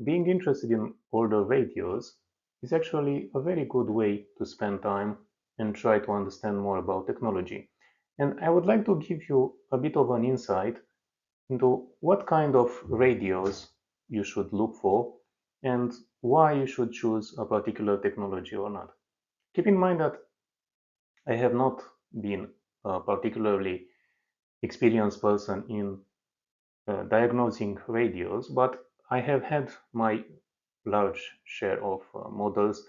Being interested in older radios is actually a very good way to spend time and try to understand more about technology. And I would like to give you a bit of an insight into what kind of radios you should look for and why you should choose a particular technology or not. Keep in mind that I have not been a particularly experienced person in diagnosing radios, but I have had my large share of models,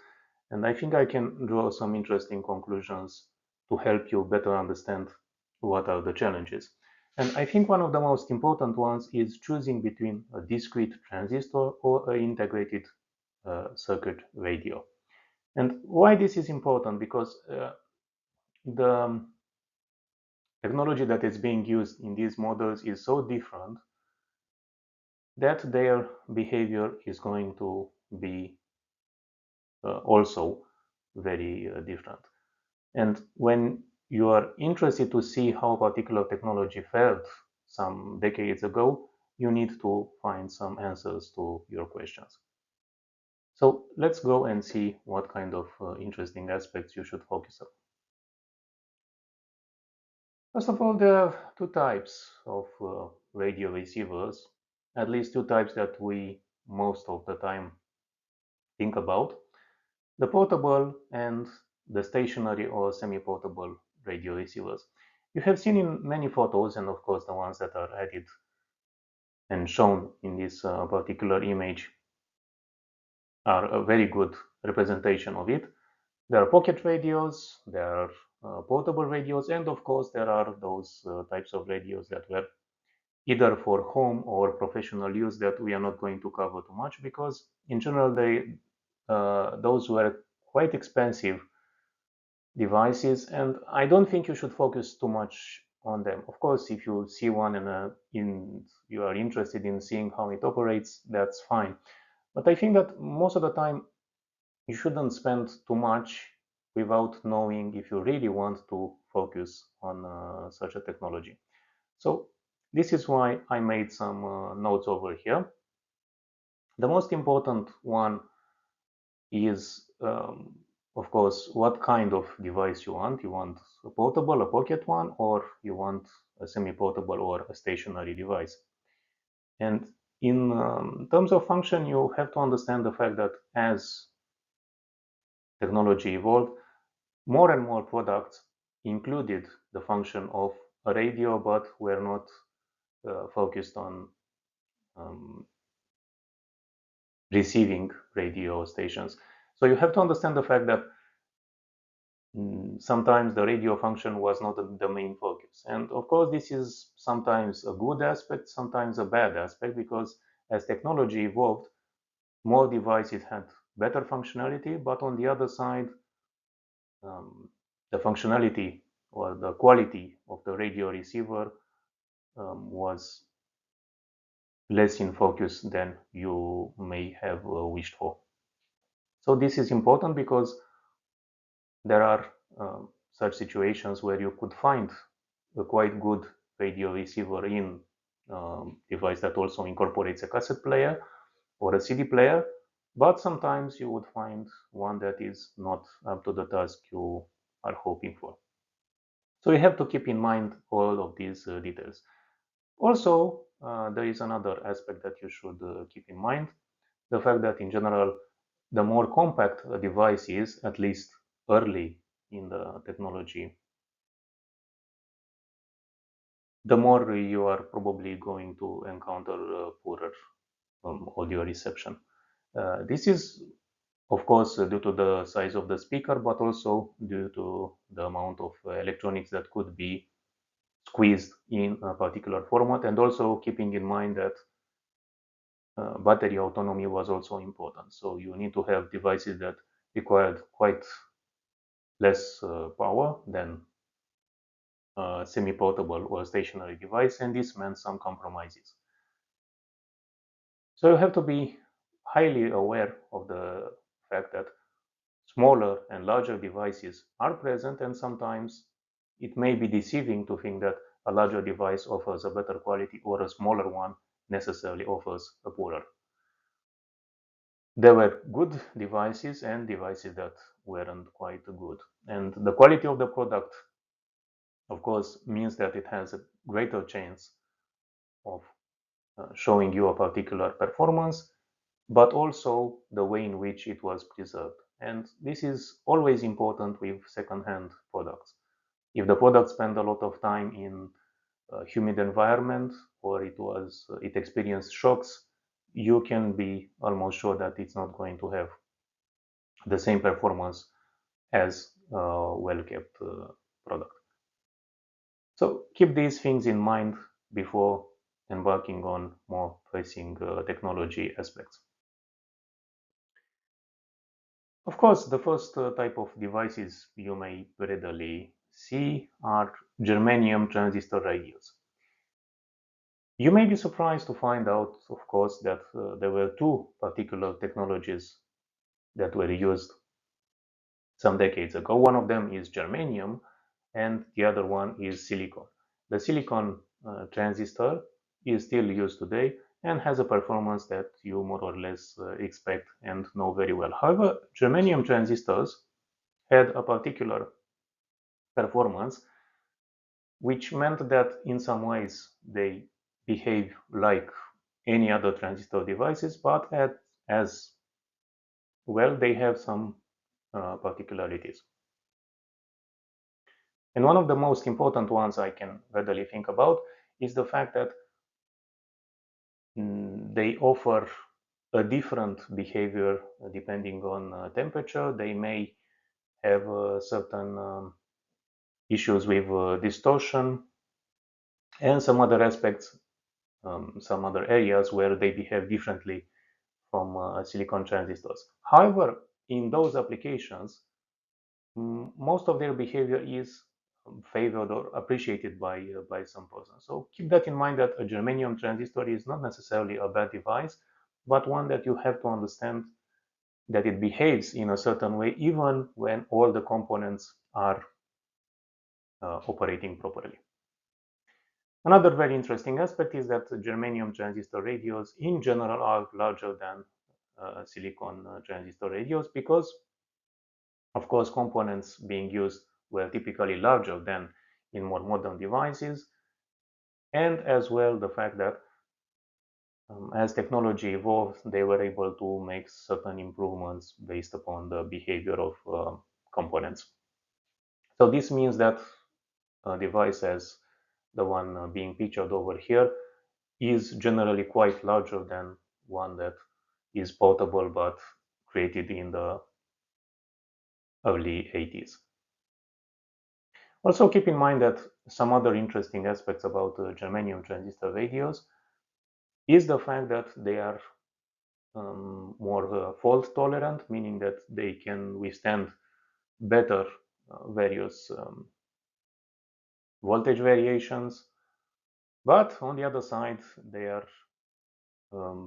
and I think I can draw some interesting conclusions to help you better understand what are the challenges. And I think one of the most important ones is choosing between a discrete transistor or an integrated circuit radio. And why this is important? Because the technology that is being used in these models is so different that their behavior is going to be also very different. And when you are interested to see how a particular technology fared some decades ago, you need to find some answers to your questions. So let's go and see what kind of interesting aspects you should focus on. First of all, there are two types of radio receivers, at least two types that we most of the time think about: the portable and the stationary or semi-portable radio receivers. You have seen in many photos, and of course the ones that are added and shown in this particular image are a very good representation of it. There are pocket radios, there are portable radios, and of course there are those types of radios that were either for home or professional use that we are not going to cover too much, because in general those were quite expensive devices, and I don't think you should focus too much on them. Of course, if you see one and you are interested in seeing how it operates, that's fine. But I think that most of the time you shouldn't spend too much without knowing if you really want to focus on such a technology. So this is why I made some notes over here. The most important one is, of course, what kind of device you want. You want a portable, a pocket one, or you want a semi-portable or a stationary device. And in terms of function, you have to understand the fact that as technology evolved, more and more products included the function of a radio, but were not focused on um, receiving radio stations. So you have to understand the fact that sometimes the radio function was not the main focus. And of course, this is sometimes a good aspect, sometimes a bad aspect, because as technology evolved, more devices had better functionality, but on the other side, the functionality or the quality of the radio receiver was less in focus than you may have wished for. So this is important because there are such situations where you could find a quite good radio receiver in device that also incorporates a cassette player or a CD player, but sometimes you would find one that is not up to the task you are hoping for. So you have to keep in mind all of these details. Also, there is another aspect that you should keep in mind: the fact that in general, the more compact a device is, at least early in the technology, the more you are probably going to encounter poorer audio reception. This is, of course, due to the size of the speaker, but also due to the amount of electronics that could be squeezed in a particular format, and also keeping in mind that battery autonomy was also important. So you need to have devices that required quite less power than a semi-portable or stationary device, and this meant some compromises. So you have to be highly aware of the fact that smaller and larger devices are present, and sometimes it may be deceiving to think that a larger device offers a better quality or a smaller one necessarily offers a poorer. There were good devices and devices that weren't quite good. And the quality of the product, of course, means that it has a greater chance of showing you a particular performance, but also the way in which it was preserved. And this is always important with second-hand products. If the product spent a lot of time in a humid environment or it experienced shocks, you can be almost sure that it's not going to have the same performance as a well-kept product. So keep these things in mind before embarking on more pressing technology aspects. Of course, the first type of devices you may readily see are germanium transistor radios. You may be surprised to find out, of course, that there were two particular technologies that were used some decades ago. One of them is germanium, and the other one is silicon. The silicon transistor is still used today and has a performance that you more or less expect and know very well. However, germanium transistors had a particular performance, which meant that in some ways they behave like any other transistor devices, but as well they have some particularities. And one of the most important ones I can readily think about is the fact that they offer a different behavior depending on temperature. They may have certain issues with distortion and some other aspects, some other areas where they behave differently from silicon transistors. However, in those applications, most of their behavior is favored or appreciated by some person. So keep that in mind, that a germanium transistor is not necessarily a bad device, but one that you have to understand that it behaves in a certain way even when all the components are operating properly. Another very interesting aspect is that germanium transistor radios in general are larger than silicon transistor radios because, of course, components being used were typically larger than in more modern devices, and as well the fact that as technology evolved, they were able to make certain improvements based upon the behavior of components. So this means that a device as the one being pictured over here is generally quite larger than one that is portable but created in the early 80s. Also keep in mind that some other interesting aspects about germanium transistor radios is the fact that they are more fault tolerant, meaning that they can withstand better various voltage variations, but on the other side they are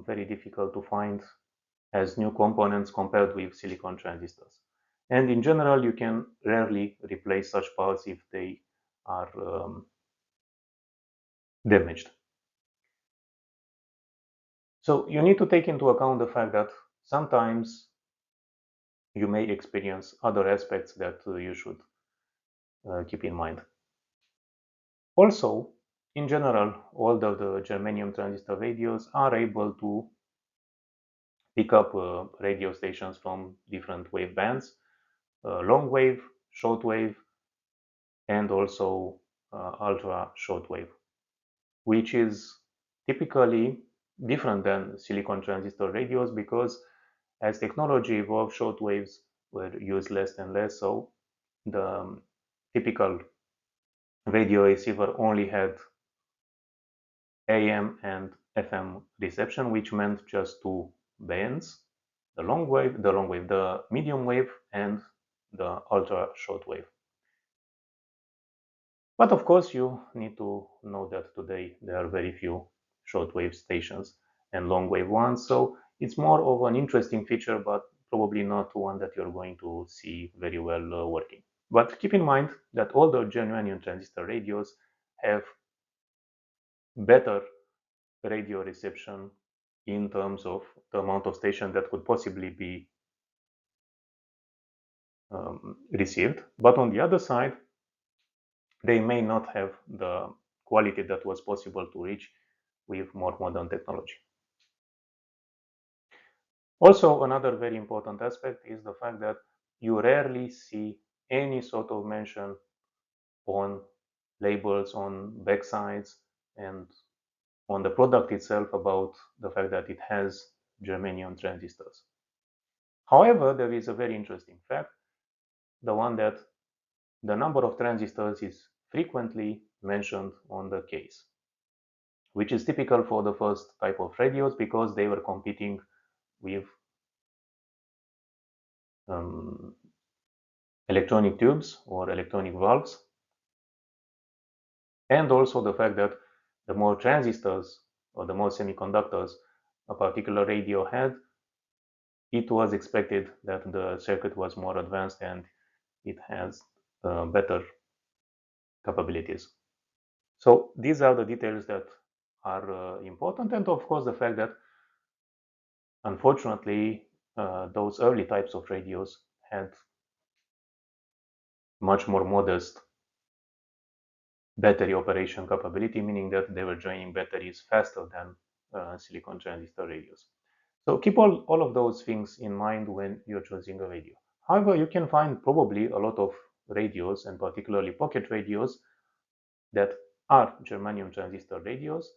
very difficult to find as new components compared with silicon transistors. And in general, you can rarely replace such parts if they are damaged. So you need to take into account the fact that sometimes you may experience other aspects that you should keep in mind. Also, in general, all of the germanium transistor radios are able to pick up radio stations from different wave bands, long wave, short wave, and also ultra short wave, which is typically different than silicon transistor radios because as technology evolved, short waves were used less and less, so the typical radio receiver only had AM and FM reception, which meant just two bands, the medium wave, and the ultra short wave. But of course, you need to know that today there are very few shortwave stations and long wave ones, so it's more of an interesting feature, but probably not one that you're going to see very well working. But keep in mind that all the germanium transistor radios have better radio reception in terms of the amount of stations that could possibly be received. But on the other side, they may not have the quality that was possible to reach with more modern technology. Also, another very important aspect is the fact that you rarely see any sort of mention on labels, on backsides, and on the product itself about the fact that it has germanium transistors. However, there is a very interesting fact, the one that the number of transistors is frequently mentioned on the case, which is typical for the first type of radios because they were competing with um, electronic tubes or electronic valves, and also the fact that the more transistors or the more semiconductors a particular radio had, it was expected that the circuit was more advanced and it has better capabilities. So these are the details that are important, and of course the fact that unfortunately those early types of radios had much more modest battery operation capability, meaning that they were draining batteries faster than silicon transistor radios. So keep all of those things in mind when you're choosing a radio. However, you can find probably a lot of radios, and particularly pocket radios, that are germanium transistor radios,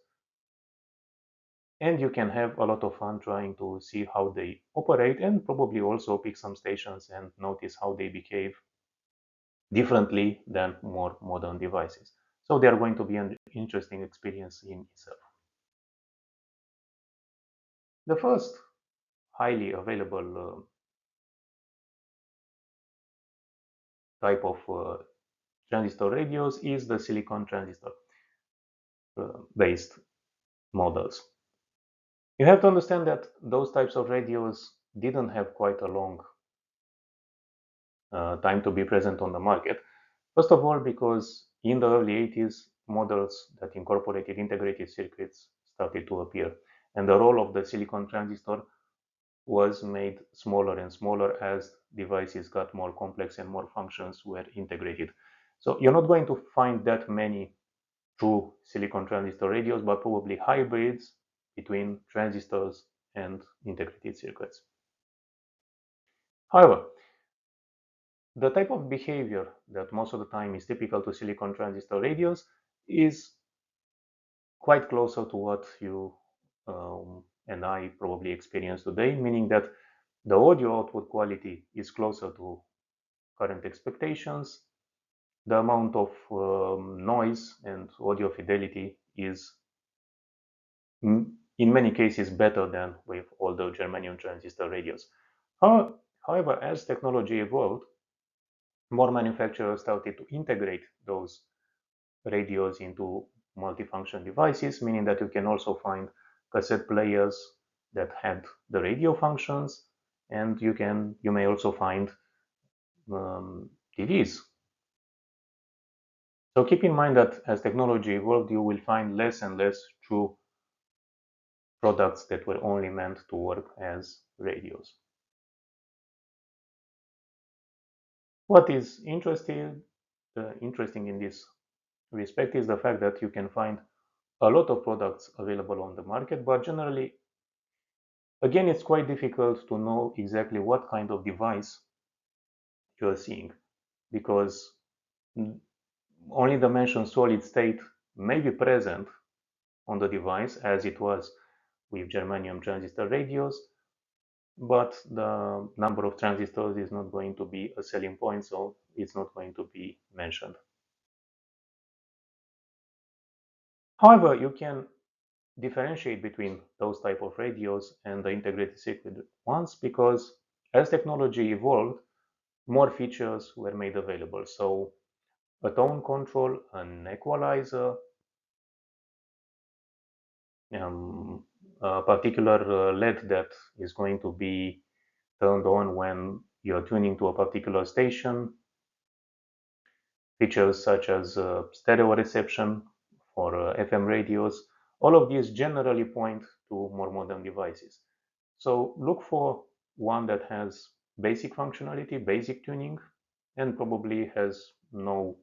and you can have a lot of fun trying to see how they operate and probably also pick some stations and notice how they behave differently than more modern devices. So they are going to be an interesting experience in itself. The first highly available type of transistor radios is the silicon transistor based models. You have to understand that those types of radios didn't have quite a long time to be present on the market. First of all, because in the early 80s, models that incorporated integrated circuits started to appear, and the role of the silicon transistor was made smaller and smaller as devices got more complex and more functions were integrated. So you're not going to find that many true silicon transistor radios, but probably hybrids between transistors and integrated circuits. However, the type of behavior that most of the time is typical to silicon transistor radios is quite closer to what you and I probably experience today, meaning that the audio output quality is closer to current expectations. The amount of noise and audio fidelity is in many cases better than with older germanium transistor radios. However, as technology evolved, more manufacturers started to integrate those radios into multifunction devices, meaning that you can also find cassette players that had the radio functions, and you may also find TVs. So keep in mind that as technology evolved, you will find less and less true products that were only meant to work as radios. What is interesting in this respect is the fact that you can find a lot of products available on the market, but generally, again, it's quite difficult to know exactly what kind of device you are seeing, because only the mentioned solid state may be present on the device as it was with germanium transistor radios, but the number of transistors is not going to be a selling point, so it's not going to be mentioned. However, you can differentiate between those type of radios and the integrated circuit ones because as technology evolved, more features were made available. So a tone control, an equalizer, a particular LED that is going to be turned on when you're tuning to a particular station, features such as stereo reception for FM radios, All of these generally point to more modern devices. So look for one that has basic functionality, basic tuning, and probably has no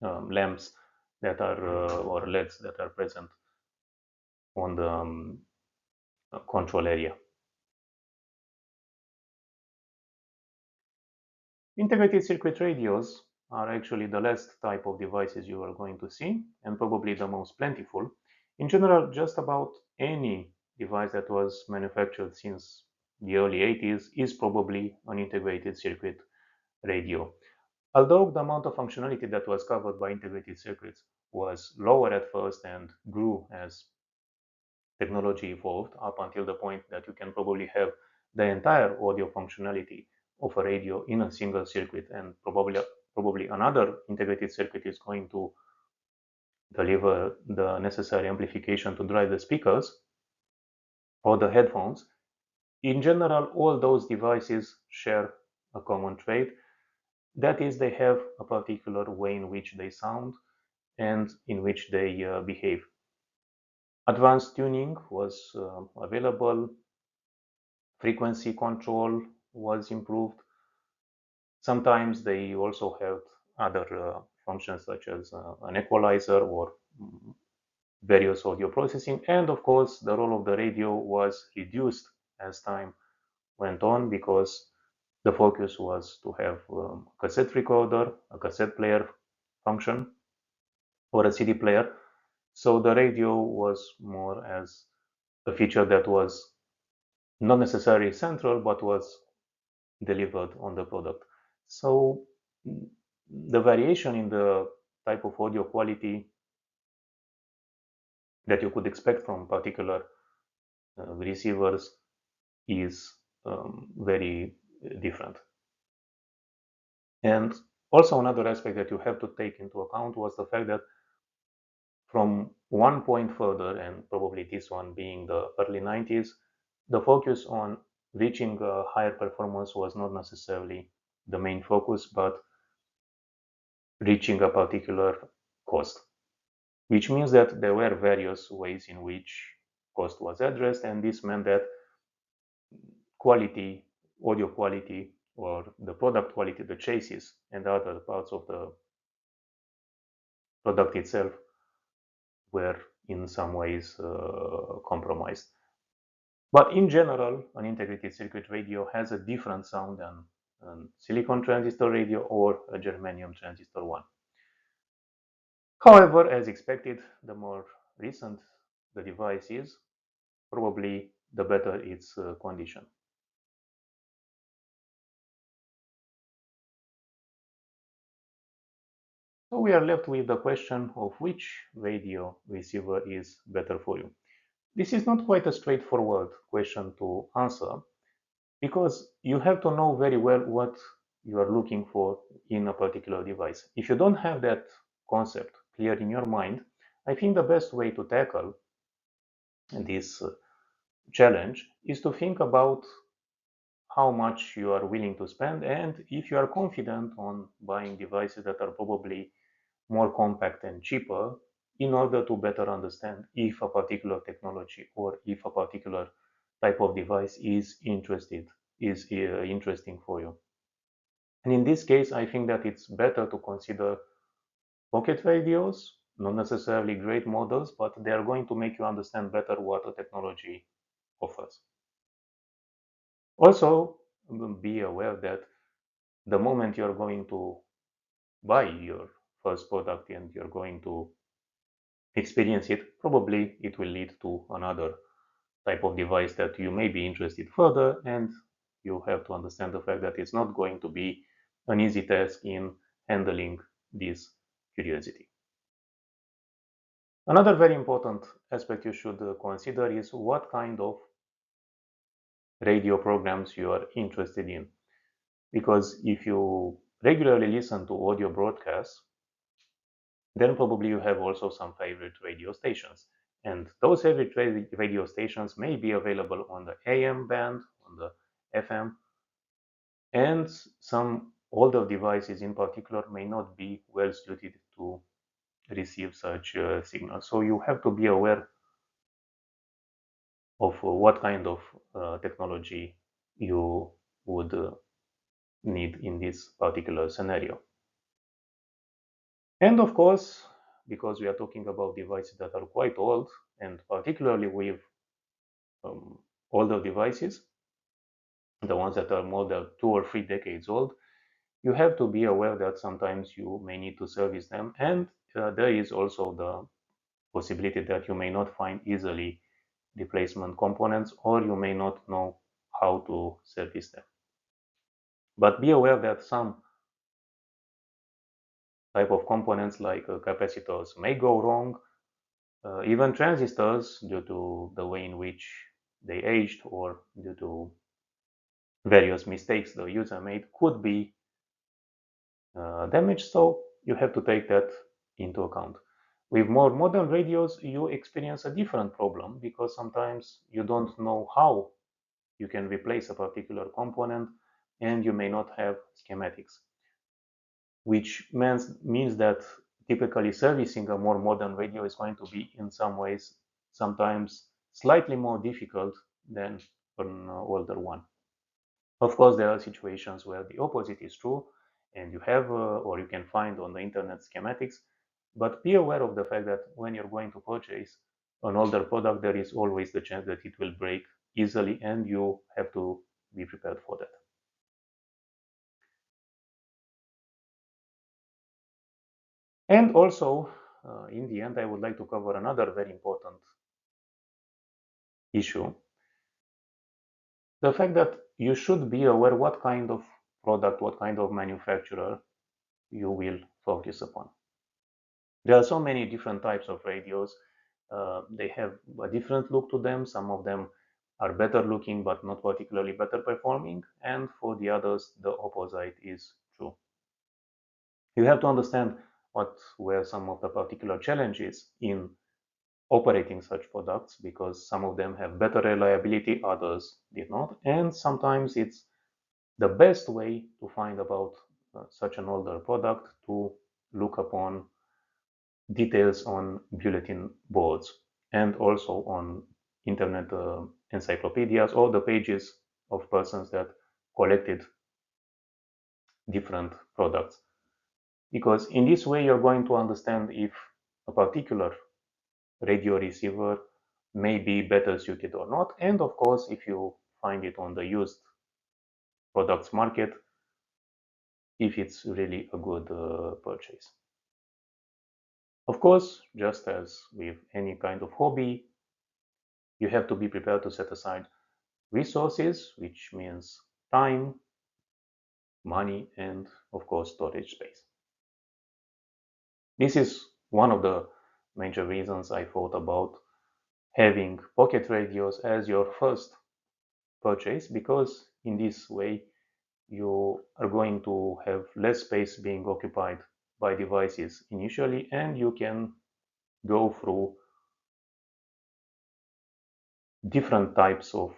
lamps that are or LEDs that are present on the control area. Integrated circuit radios are actually the last type of devices you are going to see, and probably the most plentiful. In general, just about any device that was manufactured since the early 80s is probably an integrated circuit radio. Although the amount of functionality that was covered by integrated circuits was lower at first and grew as technology evolved up until the point that you can probably have the entire audio functionality of a radio in a single circuit, and probably another integrated circuit is going to deliver the necessary amplification to drive the speakers or the headphones. In general, all those devices share a common trait. That is, they have a particular way in which they sound and in which they behave. Advanced tuning was available, frequency control was improved. Sometimes they also have other functions such as an equalizer or various audio processing. And of course, the role of the radio was reduced as time went on because the focus was to have a cassette recorder, a cassette player function, or a CD player. So the radio was more as a feature that was not necessarily central, but was delivered on the product. So the variation in the type of audio quality that you could expect from particular receivers is very different. And also another aspect that you have to take into account was the fact that from one point further, and probably this one being the early 90s, the focus on reaching higher performance was not necessarily the main focus, but reaching a particular cost, which means that there were various ways in which cost was addressed, and this meant that quality, audio quality, or the product quality, the chassis, and other parts of the product itself were in some ways compromised. But in general, an integrated circuit radio has a different sound than a silicon transistor radio or a germanium transistor one. However, as expected, the more recent the device is, probably the better its condition. So we are left with the question of which radio receiver is better for you. This is not quite a straightforward question to answer because you have to know very well what you are looking for in a particular device. If you don't have that concept clear in your mind, I think the best way to tackle this challenge is to think about how much you are willing to spend and if you are confident on buying devices that are probably more compact and cheaper in order to better understand if a particular technology or if a particular type of device is interesting for you. And in this case, I think that it's better to consider pocket radios, not necessarily great models, but they are going to make you understand better what a technology offers. Also, be aware that the moment you're going to buy your first product and you're going to experience it, probably it will lead to another type of device that you may be interested further, and you have to understand the fact that it's not going to be an easy task in handling this curiosity. Another very important aspect you should consider is what kind of radio programs you are interested in. Because if you regularly listen to audio broadcasts, then probably you have also some favorite radio stations. And those favorite radio stations may be available on the AM band, on the FM, and some older devices in particular may not be well suited to receive such signals. So you have to be aware of what kind of technology you would need in this particular scenario. And of course, because we are talking about devices that are quite old, and particularly with um, older devices, the ones that are more than 2 or 3 decades old, you have to be aware that sometimes you may need to service them, and there is also the possibility that you may not find easily replacement components, or you may not know how to service them. But be aware that some type of components like capacitors may go wrong. Even transistors, due to the way in which they aged or due to various mistakes the user made, could be damaged. So you have to take that into account. With more modern radios, you experience a different problem because sometimes you don't know how you can replace a particular component and you may not have schematics, which means that typically servicing a more modern radio is going to be in some ways sometimes slightly more difficult than an older one. Of course, there are situations where the opposite is true and you have or you can find on the internet schematics, but be aware of the fact that when you're going to purchase an older product, there is always the chance that it will break easily and you have to be prepared for that. And also, in the end, I would like to cover another very important issue, the fact that you should be aware what kind of product, what kind of manufacturer you will focus upon. There are so many different types of radios. They have a different look to them. Some of them are better looking but not particularly better performing, and for the others, the opposite is true. You have to understand what were some of the particular challenges in operating such products, because some of them have better reliability, others did not, and sometimes it's the best way to find about such an older product to look upon details on bulletin boards and also on internet encyclopedias or the pages of persons that collected different products, because in this way you're going to understand if a particular radio receiver may be better suited or not. And of course, if you find it on the used products market, if it's really a good purchase. Of course, just as with any kind of hobby, you have to be prepared to set aside resources, which means time, money, and of course, storage space. This is one of the major reasons I thought about having pocket radios as your first purchase, because in this way you are going to have less space being occupied by devices initially, and you can go through different types of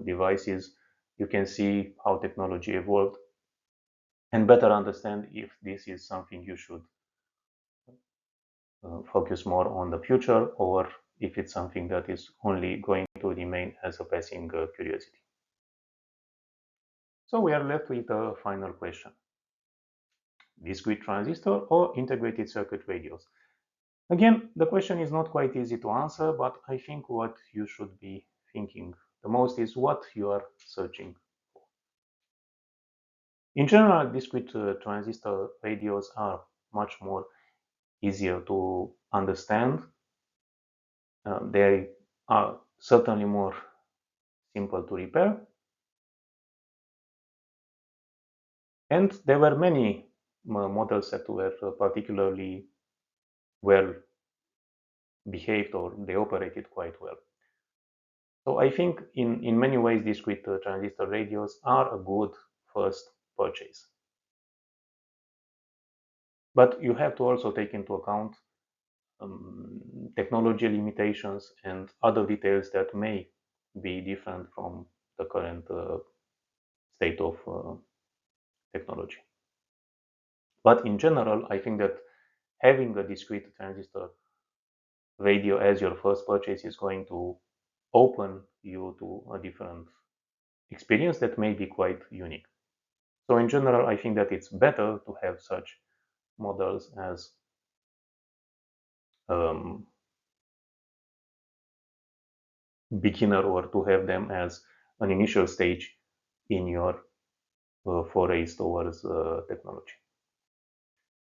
devices. You can see how technology evolved and better understand if this is something you should focus more on the future, or if it's something that is only going to remain as a passing curiosity. So we are left with a final question: discrete transistor or integrated circuit radios? Again, the question is not quite easy to answer, but I think what you should be thinking the most is what you are searching for. In general, discrete transistor radios are much more easier to understand. They are certainly more simple to repair. And there were many models that were particularly well behaved, or they operated quite well. So I think in many ways, discrete transistor radios are a good first purchase. But you have to also take into account technology limitations and other details that may be different from the current state of technology. But in general, I think that having a discrete transistor radio as your first purchase is going to open you to a different experience that may be quite unique. So in general, I think that it's better to have such models as beginner, or to have them as an initial stage in your forays towards technology.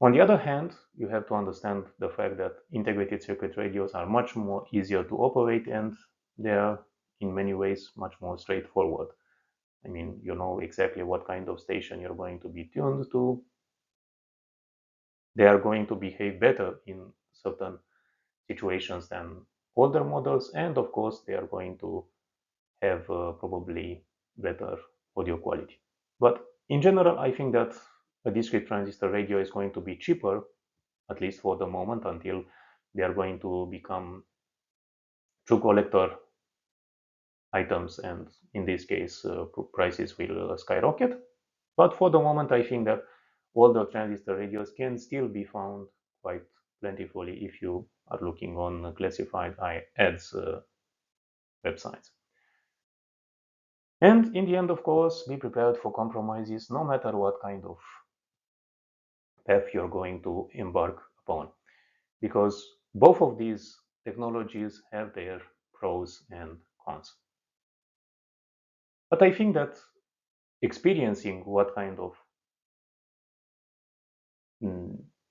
On the other hand, you have to understand the fact that integrated circuit radios are much more easier to operate, and they are in many ways much more straightforward. I mean, you know exactly what kind of station you're going to be tuned to. They are going to behave better in certain situations than older models, and of course they are going to have probably better audio quality. But in general, I think that a discrete transistor radio is going to be cheaper, at least for the moment, until they are going to become true collector items, and in this case prices will skyrocket. But for the moment, I think that all the transistor radios can still be found quite plentifully if you are looking on classified ads websites. And in the end, of course, be prepared for compromises no matter what kind of path you're going to embark upon, because both of these technologies have their pros and cons. But I think that experiencing what kind of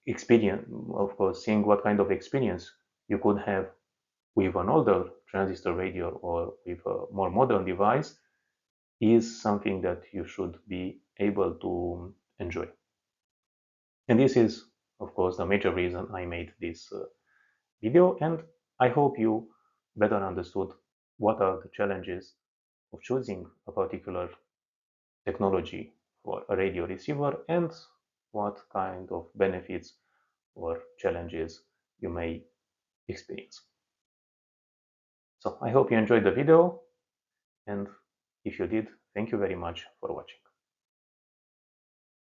experience, of course, seeing what kind of experience you could have with an older transistor radio or with a more modern device is something that you should be able to enjoy. And this is, of course, the major reason I made this video, and I hope you better understood what are the challenges of choosing a particular technology for a radio receiver and what kind of benefits or challenges you may experience. So I hope you enjoyed the video, and if you did, thank you very much for watching.